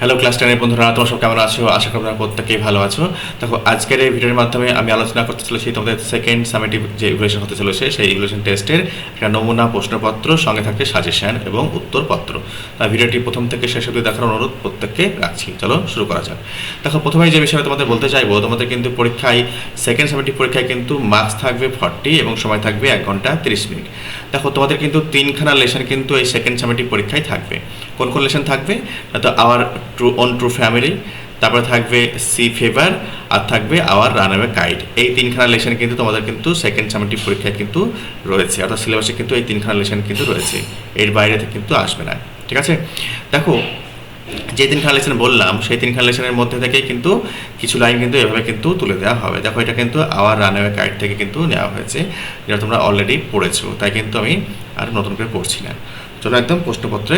Hello class 10 এর বন্ধুরা, তোমরা সব কেমন আছো? আশা করি তোমরা প্রত্যেকেই ভালো আছো। দেখো, আজকের এই ভিডিওর মাধ্যমে আমি আলোচনা করতে চলেছি তোমাদের সেকেন্ড সামেটিভ যে ইভ্যালুয়েশন হতে চলেছে সেই ইভ্যালুয়েশন টেস্টের একটা নমুনা প্রশ্নপত্র, সঙ্গে থাকবে সাজেশন এবং উত্তরপত্র। তাই ভিডিওটি প্রথম থেকে শেষ অবধি দেখার অনুরোধ প্রত্যেককে রাখছি। চলো শুরু করা যাক। দেখো, প্রথমে যে বিষয়ে তোমাদের বলতে চাইবো, তোমাদের কিন্তু পরীক্ষায় সেকেন্ড সামেটিভ পরীক্ষায় কিন্তু মার্কস থাকবে 40 এবং সময় থাকবে 1 ঘন্টা 30 মিনিট। দেখো, তোমাদের কিন্তু 3খানা লেসন কিন্তু এই সেকেন্ড সামেটিভ পরীক্ষায় থাকবে। কোন কোন লেসন থাকবে? তো আওয়ার ট্রু ফ্যামিলি, তারপরে থাকবে সি ফেভার, আর থাকবে আওয়ার রানওয়ে গাইড। এই 3খানা লেসন কিন্তু তোমাদের কিন্তু সেকেন্ড সামেটিভ পরীক্ষায় কিন্তু রয়েছে, অর্থাৎ সিলেবাসে কিন্তু এই 3খানা লেসন কিন্তু রয়েছে, এর বাইরে কিন্তু আসবে না। ঠিক আছে? দেখো, যে 3খানা লেসন বললাম সেই 3খানা লেসনের মধ্যে থেকে কিন্তু কিছু লাইন কিন্তু এভাবে কিন্তু তুলে দেওয়া হবে। দেখো, এটা কিন্তু আওয়ার রানওয়ে গাইড থেকে কিন্তু নেওয়া হয়েছে, যেটা তোমরা অলরেডি পড়েছো, তাই কিন্তু আমি আর নতুন করে পড়ছি না। চলো একদম প্রশ্নপত্রে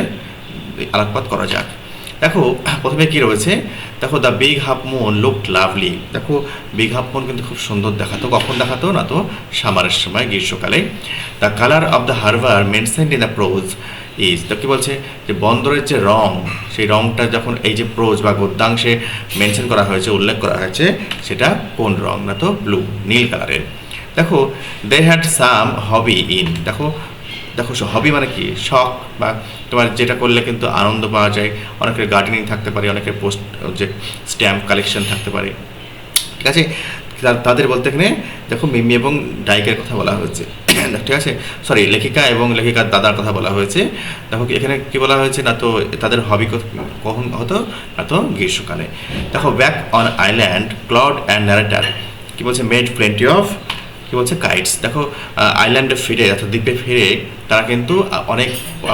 আলোকপাত করা যাক। দেখো, প্রথমে কি রয়েছে? দেখো, the big half moon looked lovely. দেখো, বিগ হাফ মুন কিন্তু খুব সুন্দর দেখাতো। কখন দেখাতো? না তো সামারের সময়, গ্রীষ্মকালে। The colour of the harbour mentioned in the pros is, তো কী বলছে যে বন্দরের যে রং, সেই রংটা যখন এই যে প্রোজ বা গদ্যাংশে মেনশন করা হয়েছে, উল্লেখ করা হয়েছে, সেটা কোন রং? না তো ব্লু, নীল কালারের। দেখো, they had some hobby in. দেখো, হবি মানে কি? শখ, বা তোমার যেটা করলে কিন্তু আনন্দ পাওয়া যায়। অনেকের গার্ডেনিং থাকতে পারে, অনেকের পোস্ট যে স্ট্যাম্প কালেকশন থাকতে পারে। ঠিক আছে? তাদের বলতে এখানে দেখো মিমি এবং ডাইকের কথা বলা হয়েছে। ঠিক আছে, সরি, লেখিকা এবং লেখিকার দাদার কথা বলা হয়েছে। দেখো, এখানে কি বলা হয়েছে? না তো তাদের হবি কখন হতো? না তো গ্রীষ্মকালে। দেখো, back on island Claude and narrator কি বলছে? মেড প্লেন্টি অফ কি বলছে? কাইটস। দেখো, আইল্যান্ডে ফিরে, অর্থাৎ দ্বীপে ফিরে তারা কিন্তু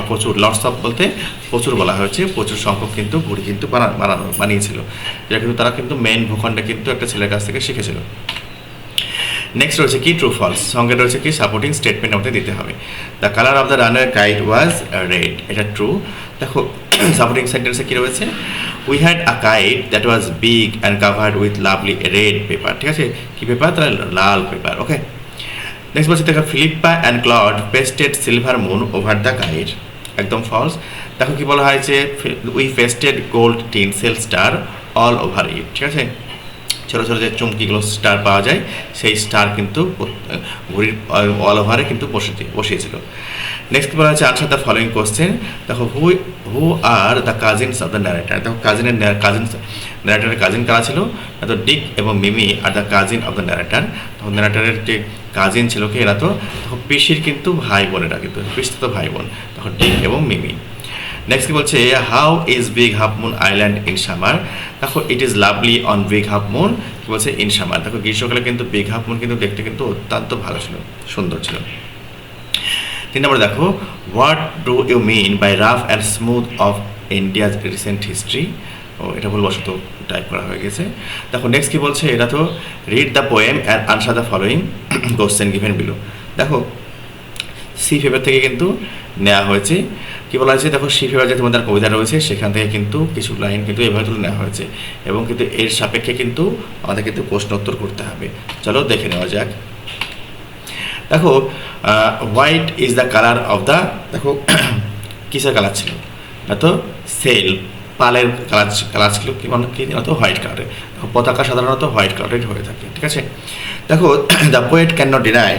প্রচুর, লটস অফ বলতে প্রচুর বলা হয়েছে, প্রচুর সংখ্যক কিন্তু ঘুড়ি কিন্তু বানিয়েছিল, যেটা কিন্তু তারা কিন্তু মেন ভূখণ্ডে কিন্তু একটা ছেলের কাছ থেকে শিখেছিল। নেক্সট রয়েছে কি? True false. সঙ্গে রয়েছে কি? সাপোর্টিং স্টেটমেন্ট আমাদের দিতে হবে। The colour of the runner guide was red, এটা ট্রু। দেখো, সাপোর্টিং সেন্টেন্সে কী রয়েছে? We had a kite that was big and covered with lovely red paper. ঠিক আছে, কী পেপার? তাহলে লাল পেপার। ওকে, নেক্সট বলছে দেখো, Philippa and Claude pasted silver moon over the guide, একদম ফলস। দেখো, কি বলা হয়েছে? We pasted gold tinsel star all over it. ঠিক আছে, ছোটো ছোটো যে চুমকিগুলো স্টার পাওয়া যায়, সেই স্টার কিন্তু ঘড়ির অল ওভারে কিন্তু বসিয়েছিল। নেক্সট বলা হচ্ছে আনসার দ্য ফলোয়িং কোশ্চেন। দেখো, who are the cousins of the narrator. দেখো, ন্যারেটারের কাজিন কারা ছিল? তো ডিক এবং Mimi are the cousin of the narrator. তখন ন্যারেটারের যে কাজিন ছিল কি? এরা তো তখন পিসির কিন্তু ভাই বোনেরা, কিন্তু পিসির তো ভাই বোন, তখন ডিক এবং মিমি। নেক্সট কি বলছে? How is big half moon island in summer. দেখো, it is lovely on big half moon কি বলছে? In summer. দেখো, গ্রীষ্মকালে কিন্তু বিগ হাফ মুন কিন্তু দেখতে কিন্তু অত্যন্ত ভালো ছিল, সুন্দর ছিল। 3 নম্বরে দেখো, what do you mean by rough and smooth of India's recent history. ও, এটা ভুলবশত টাইপ করা হয়ে গেছে। দেখো, নেক্সট কি বলছে? এটা তো read the poem and answer the following question given below. দেখো, সি ফেভার থেকে কিন্তু নেওয়া হয়েছে। কী বলা হয়েছে? দেখো, সি ফেভার যে তোমাদের কবিতা রয়েছে, সেখান থেকে কিন্তু কিছু লাইন কিন্তু এভাবে তুলে নেওয়া হয়েছে, এবং কিন্তু এর সাপেক্ষে কিন্তু আমাদের কিন্তু প্রশ্ন উত্তর করতে হবে। চলো দেখে নেওয়া যাক। দেখো, white is the colour of the, দেখো কিসের কালার ছিল? না তো সেল, পালের কালার ছিল কি? মানে কি? না তো হোয়াইট কালারের। পতাকা সাধারণত হোয়াইট কালারের হয়ে থাকে। ঠিক আছে, দেখো, the poet can not deny,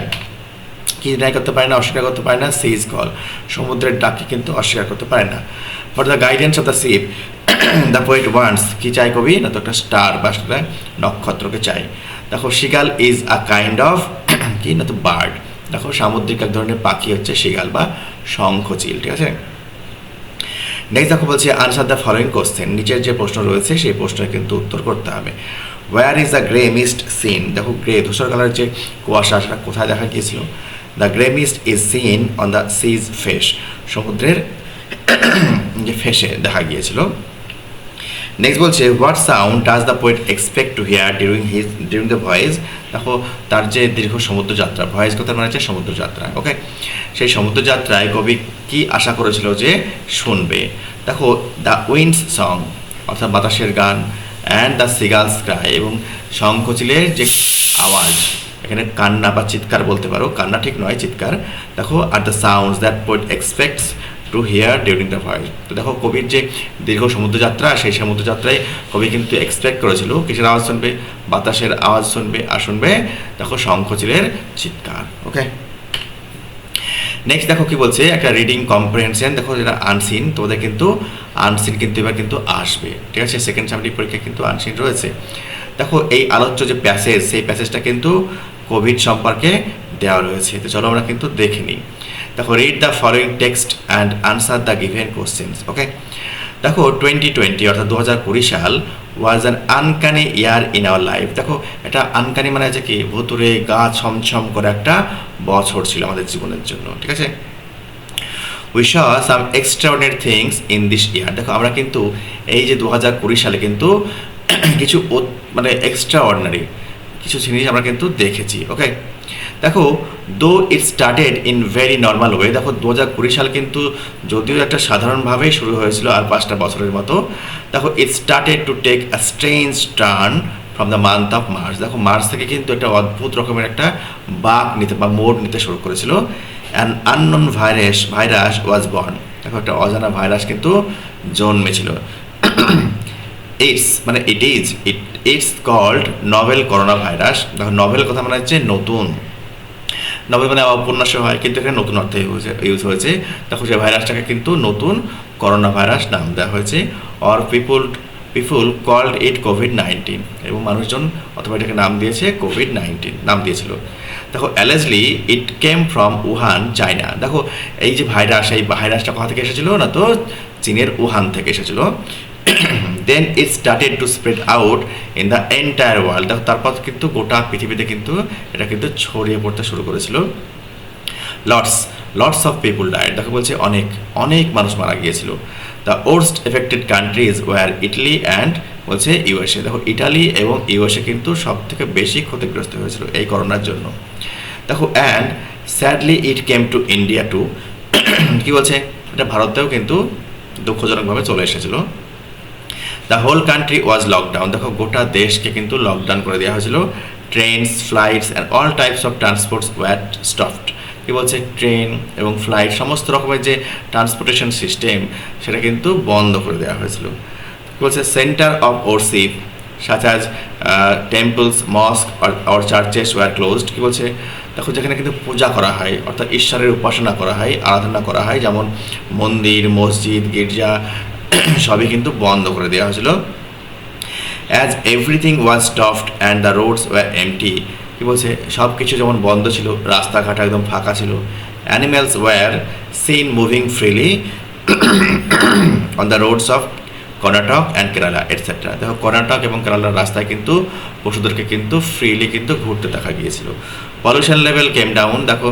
কি ডিনাই করতে পারে না, অস্বীকার করতে পারে না? সিজ কল, সমুদ্রের ডাককে কিন্তু অস্বীকার করতে পারে না। For the guidance of the ship the poet wants, কি চাই কবি? না তো একটা স্টার বা একটা নক্ষত্রকে চাই। দেখো, Seagull is a kind of কি? না তো বার্ড। দেখো, সামুদ্রিক এক ধরনের পাখি হচ্ছে শিগাল বা শঙ্খচিল। ঠিক আছে, নেক্সট দেখো বলছে আনসার দ্য ফলোয়িং কোশ্চেন। নিচের যে প্রশ্ন রয়েছে সেই প্রশ্নের কিন্তু উত্তর করতে হবে। Where is the grey mist seen. দেখো, গ্রে ধূসর কালারের যে কুয়াশা, সেটা কোথায় দেখা গিয়েছিল? The grey mist is seen on the sea's face, সমুদ্রের যে ফেসে দেখা গিয়েছিল। নেক্সট বলছে what sound does the poet expect to hear during the voice. দেখো, তার যে দীর্ঘ সমুদ্রযাত্রা, ভয়েস কথা মানে হচ্ছে সমুদ্রযাত্রা। ওকে, সেই সমুদ্রযাত্রায় কবি কি আশা করেছিল যে শুনবে? দেখো, দ্য উইন্ডস সং, অর্থাৎ বাতাসের গান, অ্যান্ড দ্য সিগালস ক্রাই, এবং শঙ্খচিলের যে আওয়াজ, এখানে কান্না বা চিৎকার বলতে পারো, কান্না ঠিক নয়, চিৎকার। দেখো, আর the sounds that poet expects to hear during the voice. তো দেখো কবির যে দীর্ঘ সমুদ্রযাত্রা, সেই সমুদ্রযাত্রায় কবি কিন্তু এক্সপেক্ট করেছিল কিসের আওয়াজ শুনবে, বাতাসের আওয়াজ শুনবে, আর শুনবে দেখো শঙ্খচিলের চিৎকার। ওকে, নেক্সট দেখো কি বলছে, একটা রিডিং কম্প্রিহেনশন। দেখো যেটা আনসিন, তোমাদের কিন্তু আনসিন কিন্তু এবার কিন্তু আসবে, ঠিক আছে, সেকেন্ড সামেটিভ পরীক্ষা কিন্তু আনসিন রয়েছে। দেখো এই আলোচ্য যে প্যাসেজ, সেই প্যাসেজটা কিন্তু কোভিড সম্পর্কে দেওয়া রয়েছে। তো চলো আমরা কিন্তু দেখে নিই। দেখো, read the following text and answer the given questions. Okay, দেখো 2020 অর্থাৎ 2020 সাল was an uncanny year in our life. দেখো এটা আনকানি মানে আছে কি, ভুতুরে গা ছমছম করে একটা বছর ছিল আমাদের জীবনের জন্য, ঠিক আছে। We saw some extraordinary things in this ইয়ার। দেখো আমরা কিন্তু এই যে 2020 সালে কিন্তু কিছু মানে এক্সট্রাঅর্ডিনারি কিছু জিনিস আমরা কিন্তু দেখেছি। ওকে, দেখো দো it started in very normal way. দেখো 2020 সাল কিন্তু যদিও একটা সাধারণভাবেই শুরু হয়েছিল আর 5টা বছরের মতো, দেখো it started to take a strange turn from the month of March. দেখো মার্চ থেকে কিন্তু একটা অদ্ভুত রকমের একটা বাঁক নিতে বা মোড় নিতে শুরু করেছিল। An unknown virus was born. দেখো একটা অজানা ভাইরাস কিন্তু জন্মেছিল। It's called novel corona virus. দেখো নভেল কথা মানে হচ্ছে নতুন, নভেল মানে উপন্যাস হয়, কিন্তু এখানে নতুন অর্থে ইউজ হয়েছে। দেখো যে ভাইরাসটাকে কিন্তু নতুন করোনা ভাইরাস নাম দেওয়া হয়েছে। অর পিপুল কল্ড ইট কোভিড-19, এবং মানুষজন অথবা এটাকে নাম দিয়েছে কোভিড-19 নাম দিয়েছিল। দেখো অ্যালেজলি ইট কেম ফ্রম উহান, চায়না। দেখো এই যে ভাইরাস, এই ভাইরাসটা কোথা থেকে এসেছিলো না, তো চীনের উহান থেকে এসেছিলো। Then it started to spread out in the entire world. দেখো তারপর কিন্তু গোটা পৃথিবীতে কিন্তু এটা কিন্তু ছড়িয়ে পড়তে শুরু করেছিল। Lots of people died. দেখো বলছে অনেক মানুষ মারা গিয়েছিল। The worst affected countries were Italy and বলছে ইউএসএ। দেখো ইটালি এবং ইউএসএ কিন্তু সব থেকে বেশি ক্ষতিগ্রস্ত হয়েছিল এই করোনার জন্য। দেখো and sadly it came to India too. কি বলছে, এটা ভারতেও কিন্তু দুঃখজনকভাবে চলে এসেছিল। The whole country was lockdown. দেখো গোটা দেশকে কিন্তু লকডাউন করে দেওয়া হয়েছিল। Trains, flights and all types of transports were stopped. কি বলছে, ট্রেন এবং ফ্লাইট সমস্ত রকমের যে ট্রান্সপোর্টেশন সিস্টেম সেটা কিন্তু বন্ধ করে দেওয়া হয়েছিল। কি বলছে, centre of worship such as temples, mosque or churches were closed. কি বলছে, দেখো যেখানে কিন্তু পূজা করা হয় অর্থাৎ ঈশ্বরের উপাসনা করা হয়, আরাধনা করা হয়, যেমন মন্দির, মসজিদ, গির্জা সবই কিন্তু বন্ধ করে দেওয়া হয়েছিল। As everything was stopped and the roads were empty. কি বলছে, সব কিছু যেমন বন্ধ ছিল, রাস্তাঘাট একদম ফাঁকা ছিল। Animals were seen moving freely on the Rhodes of Karnataka and Kerala etcetera. দেখো কর্ণাটক এবং কেরালার রাস্তায় কিন্তু পশুদেরকে কিন্তু ফ্রিলি কিন্তু ঘুরতে দেখা গিয়েছিল। Pollution level came down. দেখো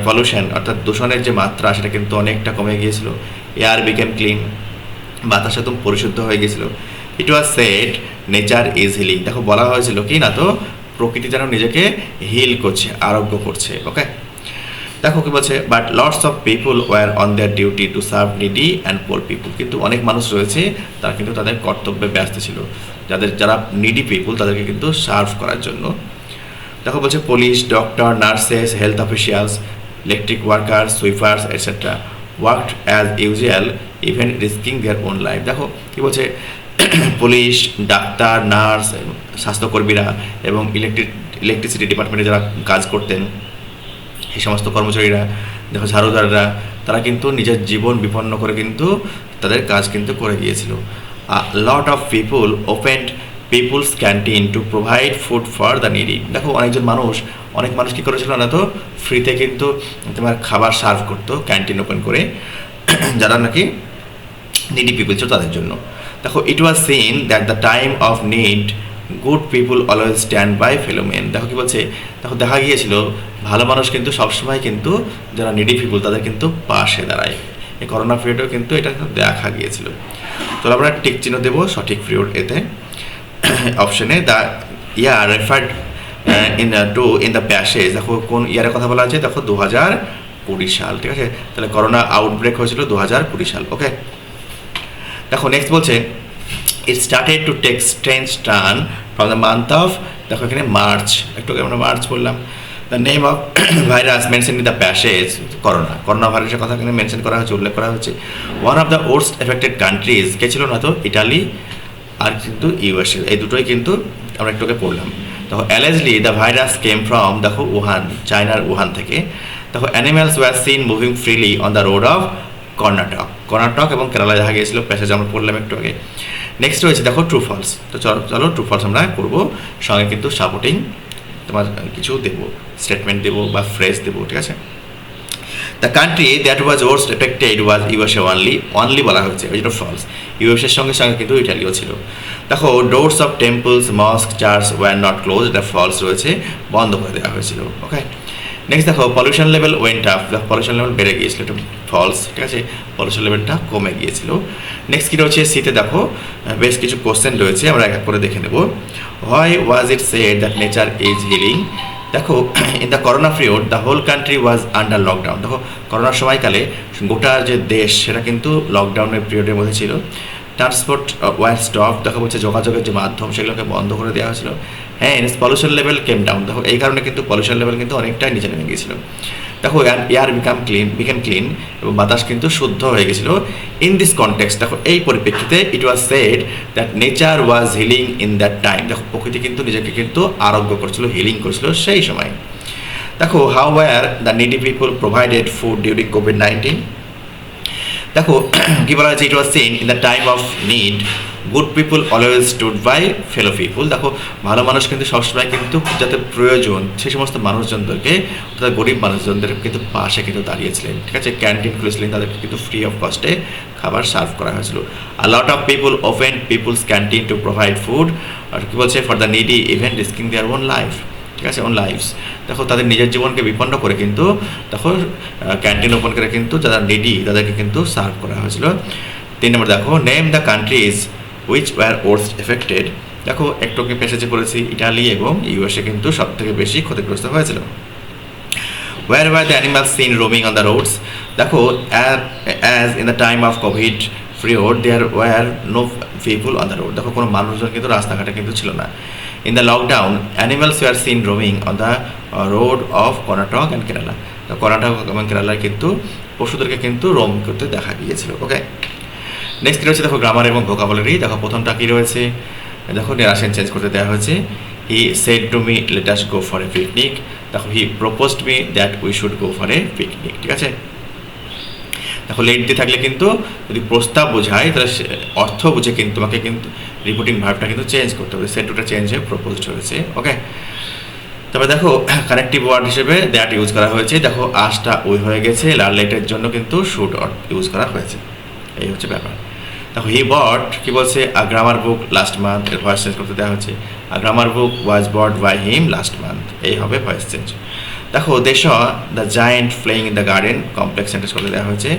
পলিউশন অর্থাৎ দূষণের যে মাত্রা সেটা কিন্তু অনেকটা কমে গিয়েছিল। এয়ার বিকেম ক্লিন, বাতাস একদম পরিশুদ্ধ হয়ে গিয়েছিল। It was said nature is healing. দেখো বলা হয়েছিল কি না, তো প্রকৃতি যেন নিজেকে হিল করছে, আরোগ্য করছে। ওকে, দেখো কি বলছে, but lots of people were on their duty to serve needy and poor people. কিন্তু অনেক মানুষ রয়েছে তারা কিন্তু তাদের কর্তব্যে ব্যস্ত ছিল, যারা নিডি পিপুল তাদেরকে কিন্তু সার্ভ করার জন্য। দেখো বলছে police, doctor, nurses, health officials, electric worker, sweepers etcetera worked as usual even risking their own life. দেখো কি বলছে, পুলিশ, ডাক্তার, নার্স, স্বাস্থ্যকর্মীরা এবং ইলেকট্রিসিটি ডিপার্টমেন্টে যারা কাজ করতেন এই সমস্ত কর্মচারীরা, দেখো ঝাড়ুদাররা, তারা কিন্তু নিজের জীবন বিপন্ন করে কিন্তু তাদের কাজ কিন্তু করে গিয়েছিল। Lot of people opened peoples canteen to provide food for the needy. দেখো অনেক মানুষ কী করেছিল না, তো ফ্রিতে কিন্তু তোমার খাবার সার্ভ করতো ক্যান্টিন ওপেন করে, যারা নাকি নিডি পিপল ছিল তাদের জন্য। দেখো it was seen that the time of need good people always stand by fellow men. দেখো কি বলছে, দেখো দেখা গিয়েছিল ভালো মানুষ কিন্তু সবসময় কিন্তু যারা নিডি পিপুল তাদের কিন্তু পাশে দাঁড়ায়। এই করোনা পিরিয়ডেও কিন্তু এটা দেখা গিয়েছিল। তো আমরা টিক চিহ্ন দেবো সঠিক পিরিয়ড এতে অপশনে। The year referred in the passage. দেখো কোন ইয়ারের কথা বলা আছে, দেখো 2020 সাল, ঠিক আছে। তাহলে করোনা আউটব্রেক হয়েছিল 2020 সাল। ওকে, দেখো নেক্সট বলছে it started to take strange turn from the month of, দেখো এখানে মার্চ, একটু আমরা মার্চ বললাম, the name of virus mention in the passage corona ভাইরাসের কথা কিন্তু মেনশন করা হচ্ছে, উল্লেখ করা হচ্ছে। One of the worst affected countries কে ছিল না তো, ইটালি আর কিন্তু ইউএসএ, এই দুটোই কিন্তু আমরা একটু পড়লাম। দেখো অ্যালেজলি দ্য ভাইরাস কেম ফ্রম দেখো উহান, চায়নার উহান থেকে। দেখো animals were seen moving freely on the road of Karnataka এবং কেরালা দেখা গিয়েছিল, প্যাসেজ আমরা পড়লাম একটু আগে। নেক্সট রয়েছে দেখো ট্রু ফলস। তো চলো ট্রু ফলস আমরা করবো, সঙ্গে কিন্তু সাপোর্টিং তোমার কিছু দেবো, স্টেটমেন্ট দেবো বা ফ্রেজ দেবো, ঠিক আছে। The country that was worst affected was USA only বলা হয়েছে, যেটা ফলস। ইউএসএর সঙ্গে কিন্তু ইটালিও ছিল। দেখো doors of temples mosque church were not close, এটা ফলস রয়েছে, বন্ধ করে দেওয়া হয়েছিল। ওকে, নেক্সট দেখো pollution level went up, pollution level বেড়ে গিয়েছিল, এটা ফলস, ঠিক আছে, পলিউশন লেভেলটা কমে গিয়েছিল। নেক্সট কী রয়েছে সিতে দেখো বেশ কিছু কোশ্চেন রয়েছে, আমরা এক এক করে দেখে নেব। Why was it said that nature is healing. দেখো in the corona period the whole country was under lockdown. দেখো করোনার সময়কালে গোটা যে দেশ সেটা কিন্তু লকডাউনের পিরিয়ডের মধ্যে ছিল। ট্রান্সপোর্ট ওয়ার স্টপ, দেখো বলছে যোগাযোগের যে মাধ্যম সেগুলোকে বন্ধ করে দেওয়া হয়েছিল। হ্যাঁ, পলিউশন লেভেল কেম ডাউন, দেখো এই কারণে কিন্তু পলিউশন লেভেল কিন্তু অনেকটাই নিচে নেমে গিয়েছিল। দেখো এয়ার বিকেম ক্লিন এবং বাতাস কিন্তু শুদ্ধ হয়ে গেছিলো। ইন দিস কনটেক্সট দেখো এই পরিপ্রেক্ষিতে it was said that nature was healing in that time. দেখো প্রকৃতি কিন্তু নিজেকে কিন্তু আরোগ্য করছিল, হিলিং করছিল সেই সময়। দেখো how were the needy people provided food during কোভিড-19। দেখো কি বলা হয়েছে, it was seen in the time of need good people always stood by fellow people. দেখো ভালো মানুষ কিন্তু সবসময় কিন্তু যাতে প্রয়োজন সেই সমস্ত মানুষজনদেরকে, অর্থাৎ গরিব মানুষজনদের কিন্তু পাশে কিন্তু দাঁড়িয়েছিলেন, ঠিক আছে। ক্যান্টিন খুলেছিলেন, তাদেরকে কিন্তু ফ্রি অফ কস্টে খাবার সার্ভ করা হয়েছিল। A lot of people open people's canteen to provide food, আর কি বলছে for the needy even risking their own life, ঠিক আছে, ওন লাইফস। দেখো তাদের নিজের জীবনকে বিপন্ন করে কিন্তু দেখো ক্যান্টিন ওপেন করে কিন্তু যারা নিডি তাদেরকে কিন্তু সার্ভ করা হয়েছিল। 3 নম্বর দেখো name the countries which war worst affected. দেখো একটু প্যাসেজে করেছি ইটালি এবং ইউএসএ কিন্তু সব থেকে বেশি ক্ষতিগ্রস্ত হয়েছিল। Were were the animals seen roaming on the roads. দেখো as in the time of covid period there were no people on the road. দেখো কোনো মানুষজন কিন্তু রাস্তাঘাটে কিন্তু ছিল না। In the lockdown animals were seen roaming on the road of Karnataka and Kerala. Karnataka এবং কেরালায় কিন্তু পশুদেরকে কিন্তু রোম করতে দেখা গিয়েছিল। ওকে, নেক্সট কী রয়েছে দেখো গ্রামার এবং ভোকাবুলারি। দেখো প্রথমটা কী রয়েছে, দেখো নেরাশন চেঞ্জ করতে দেওয়া হয়েছে। He said to me let us go for a picnic. দেখো he proposed me that we should go for a picnic, ঠিক আছে। দেখো লেট দিয়ে থাকলে কিন্তু যদি প্রস্তাব বোঝায় তাহলে অর্থ বুঝে কিন্তু তোমাকে কিন্তু রিপোর্টিং ভার্বটা কিন্তু চেঞ্জ করতে হবে। সেড টুটা চেঞ্জ হয়ে প্রপোজড হয়েছে। ওকে, তবে দেখো কানেক্টিভ ওয়ার্ড হিসেবে দ্যাট ইউজ করা হয়েছে। দেখো আজটা ওই হয়ে গেছে, লার লেটের জন্য কিন্তু শুড ইউজ করা হয়েছে, এই হচ্ছে ব্যাপার। দেখো হি বট কি বলছে a grammar book last month, এর ভয়েস চেঞ্জ করতে দেওয়া হচ্ছে। A grammar book was bought by him last month, এই হবে ভয়েস চেঞ্জ। দেখো they saw the giant playing in the garden, complex sentence করতে দেওয়া হয়েছে।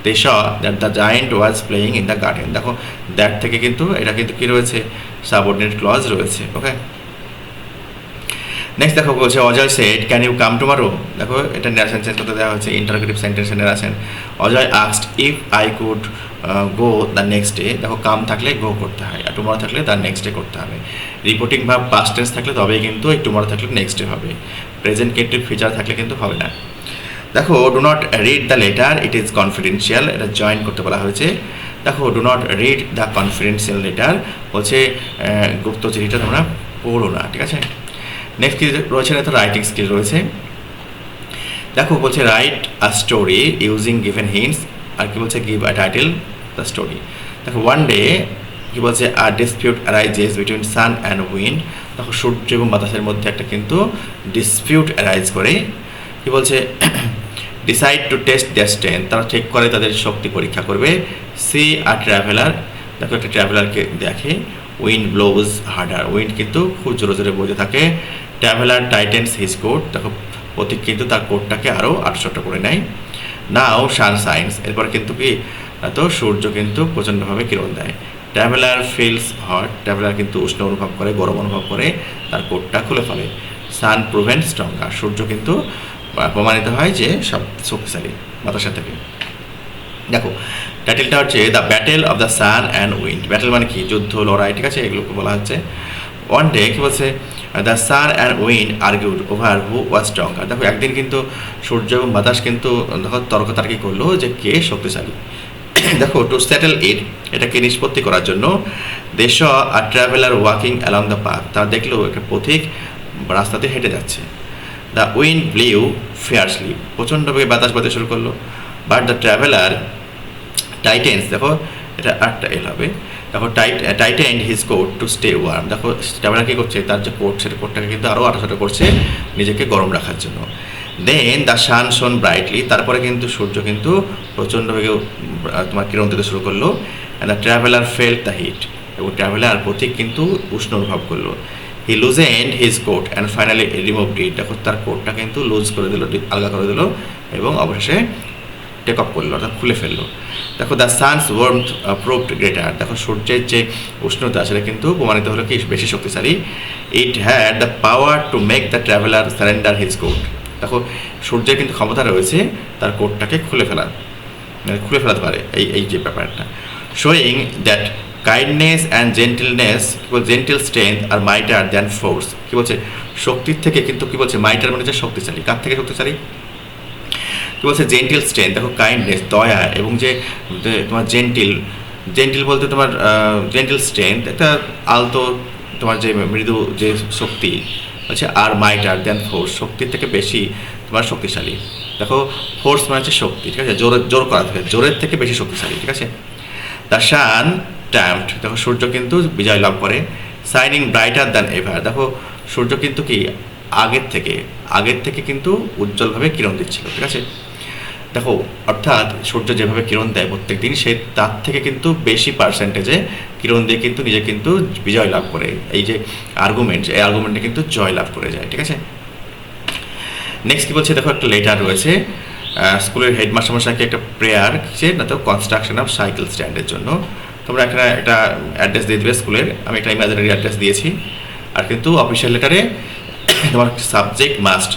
They saw that the giant was playing in the garden. দেখো that থেকে কিন্তু এটা কিন্তু কী রয়েছে, সাবঅর্ডিনেট ক্লজ রয়েছে। ওকে, নেক্সট দেখো বলছে Ajay said can you come tomorrow. দেখো এটা নেরেশন চেঞ্জ করতে দেওয়া হচ্ছে, ইন্টারোগেটিভ সেন্টেন্সে narration. Ajay asked if I could go the next day. দেখো কাম থাকলে গো করতে হয়, আর টুমারো থাকলে দ্য নেক্সট ডে করতে হবে। রিপোর্টিং ভার্ব পাস্ট টেন্স থাকলে তবেই কিন্তু এই টুমারো থাকলে নেক্সট ডে হবে। প্রেজেন্ট কেন্টিভ ফিচার থাকলে কিন্তু হবে না। দেখো do not read the letter, it is confidential, এটা জয়েন করতে বলা হয়েছে। দেখো do not read the confidential letter বলছে গুপ্ত চিঠিটা তোমরা পড়ো না, ঠিক আছে। নেক্সট কি রয়েছে না, তো রাইটিং স্কিল রয়েছে। দেখো বলছে write a story using given hints, আর কি বলছে give a title the story. দেখো ওয়ান ডে কি বলছে a dispute arises between sun and wind. দেখো সূর্য এবং বাতাসের মধ্যে একটা কিন্তু ডিসপিউট অ্যারাইজ করে। কি বলছে decide to test their strength, তারা ঠিক করে তাদের শক্তি পরীক্ষা করবে। সি আ ট্রাভেলার, দেখো একটা ট্রাভেলারকে দেখে। উইন্ড ব্লোজ হার্ডার, উইন্ড কিন্তু খুব জোরে জোরে বইতে থাকে। ট্রাভেলার টাইটেন্স হিজ কোট, দেখো পথিক কিন্তু তার কোটটাকে আরও আটশোটা করে নেয়। নাও সান সাইন্স, এরপর কিন্তু কি তো সূর্য কিন্তু প্রচণ্ডভাবে কিরণ দেয়। ট্রাভেলার ফিলস হট, ট্রাভেলার কিন্তু উষ্ণ অনুভব করে, গরম অনুভব করে, তার কোটটা খুলে ফেলে। সান প্রুভেন্ট স্ট্রঙ্গার, সূর্য কিন্তু প্রমাণিত হয় যে সব শক্তিশালী বাতাসের থেকে। দেখো টাইটেলটা হচ্ছে the battle of the sun and wind. Battle মানে কি, যুদ্ধ, লড়াই, ঠিক আছে, এগুলোকে বলা হচ্ছে। ওয়ান ডে কি বলছে, the sun and wind argued over who was stronger. দেখো একদিন কিন্তু সূর্য এবং বাতাস কিন্তু দেখো তর্কতার্কি করলো যে কে শক্তিশালী। দেখো টু সেটেল ইট, এটাকে নিষ্পত্তি করার জন্য they saw a traveller walking along the path, তারা দেখলো একটা পথিক রাস্তাতে হেঁটে যাচ্ছে। দ্য উইন্ড ব্লিউ ফিয়ার্সলি, প্রচণ্ড বেগে বাতাস বইতে শুরু করলো। বাট দ্য ট্রাভেলার টাইটেন্স, দেখো এটা আটটা এল হবে, দেখো tightened his coat to stay warm. দেখো ট্রাভেলার কী করছে, তার যে কোট সেটা কোটটাকে কিন্তু আরও আঠাশোটা করছে নিজেকে গরম রাখার জন্য। দেন দ্য সান শোন ব্রাইটলি, তারপরে কিন্তু সূর্য কিন্তু প্রচণ্ড বেগে তোমার কিরণ দিতে শুরু করলো। And the traveller felt the heat, এবং ট্রাভেলার পথিক কিন্তু উষ্ণ অনুভব করলো। He loosened his coat and finally removed it, দেখো তার কোটটা কিন্তু লুজ করে দিল, আলগা করে দিল, এবং অবশেষে টেক অফ করলো, অর্থাৎ খুলে ফেললো। দেখো the sun's warmth proved greater, দেখো সূর্যের যে উষ্ণতা সেটা কিন্তু প্রমাণিত হলো কি বেশি শক্তিশালী। It had the power to make the traveller surrender his coat, দেখো সূর্যের কিন্তু ক্ষমতা রয়েছে তার কোটটাকে খুলে ফেলাতে পারে, এই যে ব্যাপারটা। Showing that kindness and gentle strength are mightier than force, কী বলছে শক্তির থেকে কিন্তু কী বলছে মাইটার মানে যে শক্তিশালী, কার থেকে শক্তিশালী, কী বলছে জেন্টিল স্ট্রেংথ, দেখো কাইন্ডনেস দয়া, এবং যে তোমার জেন্টিল বলতে তোমার জেন্টিল স্ট্রেংথ একটা আলতো তোমার যে মৃদু যে শক্তি হচ্ছে, আর মাইটার দ্যান ফোর্স, শক্তির থেকে বেশি তোমার শক্তিশালী। দেখো ফোর্স মানে হচ্ছে শক্তি, ঠিক আছে, জোর করা থেকে, জোরের থেকে বেশি শক্তিশালী, ঠিক আছে। দ্য সান ট্রাম্পড, দেখো সূর্য কিন্তু বিজয় লাভ করে। শাইনিং ব্রাইটার দ্যান এভার, দেখো সূর্য কিন্তু কি আগের থেকে কিন্তু উজ্জ্বলভাবে কিরণ দিচ্ছিল, ঠিক আছে। দেখো অর্থাৎ সূর্য যেভাবে কিরণ দেয় প্রত্যেক দিন, সে তার থেকে কিন্তু বেশি পার্সেন্টেজে কিরণ দিয়ে কিন্তু নিজে কিন্তু বিজয় লাভ করে, এই যে এই আর্গুমেন্টে কিন্তু জয় লাভ করে যায়, ঠিক আছে। নেক্সট কী বলছে, দেখো একটা লেটার রয়েছে স্কুলের হেডমাস্টারমশাইকে একটা প্রেয়ার সে না তো কনস্ট্রাকশন অফ সাইকেল স্ট্যান্ডের জন্য। তোমরা এখানে একটা অ্যাড্রেস দিয়ে দেবে স্কুলের, আমি একটা ইমাজিনারি অ্যাড্রেস দিয়েছি। আর কিন্তু অফিসিয়াল লেটারে তোমার subject must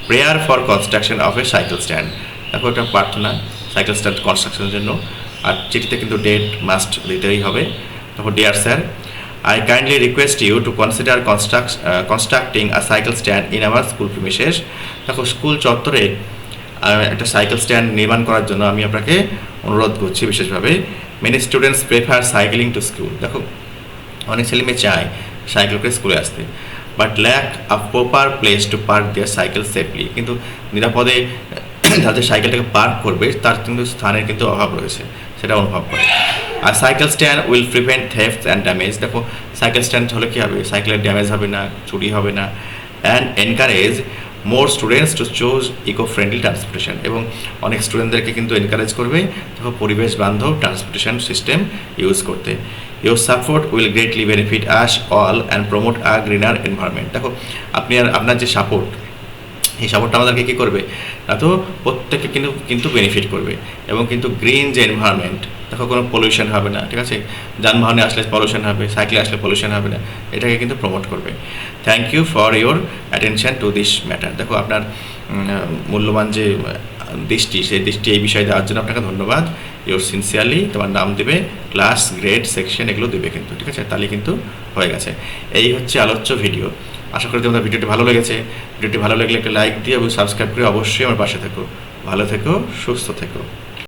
prayer for construction of A cycle stand, দেখো এটা প্রার্থনা সাইকেল স্ট্যান্ড কনস্ট্রাকশনের জন্য। আর চিঠিতে কিন্তু ডেট মাস্ট দিতেই হবে। দেখো dear sir, I kindly request you to consider constructing a cycle stand in our school premises. দেখো স্কুল চত্বরে একটা সাইকেল স্ট্যান্ড নির্মাণ করার জন্য আমি আপনাকে অনুরোধ করছি বিশেষভাবে। Many students prefer cycling to school, দেখো অনেক ছেলেমেয়ে চায় সাইকেল করে স্কুলে আসতে, but lack a proper place to park their cycle safely, কিন্তু নিরাপদে তাদের সাইকেলটাকে পার্ক করবে তার কিন্তু স্থানের কিন্তু অভাব রয়েছে, সেটা অনুভব করে। আর cycle stand will prevent theft and damage, দেখো সাইকেল স্ট্যান্ড হলে কী হবে, সাইকেলের ড্যামেজ হবে না, চুরি হবে না। And encourage more students to choose eco friendly transportation, এবং অনেক স্টুডেন্টদেরকে কিন্তু এনকারেজ করবে দেখো পরিবেশ বান্ধব ট্রান্সপোর্টেশন সিস্টেম ইউজ করতে। Your support will greatly benefit us all and promote a greener environment, দেখো আপনার যে সাপোর্ট, এই সাপোর্টটা আমাদেরকে কী করবে না তো প্রত্যেককে কিন্তু বেনিফিট করবে, এবং কিন্তু গ্রিন যে এনভায়রনমেন্ট, দেখো কোনো পলিউশন হবে না, ঠিক আছে, যানবাহনে আসলে পলিউশন হবে, সাইকেলে আসলে পলিউশন হবে না, এটাকে কিন্তু প্রমোট করবে। Thank you for your attention to this matter, দেখো আপনার মূল্যবান যে দৃষ্টি, সেই দৃষ্টি এই বিষয়ে দেওয়ার জন্য আপনাকে ধন্যবাদ। ইউর সিনসিয়ারলি, তোমার নাম দেবে, ক্লাস, গ্রেড, সেকশন এগুলো দেবে কিন্তু, ঠিক আছে, তাহলে কিন্তু হয়ে গেছে। এই হচ্ছে আলোচ্য ভিডিও। আশা করি তোমাদের ভিডিওটি ভালো লেগেছে। ভিডিওটি ভালো লাগলে একটা লাইক দিয়ে এবং সাবস্ক্রাইব করে অবশ্যই আমার পাশে থেকো। ভালো থেকো, সুস্থ থেকো।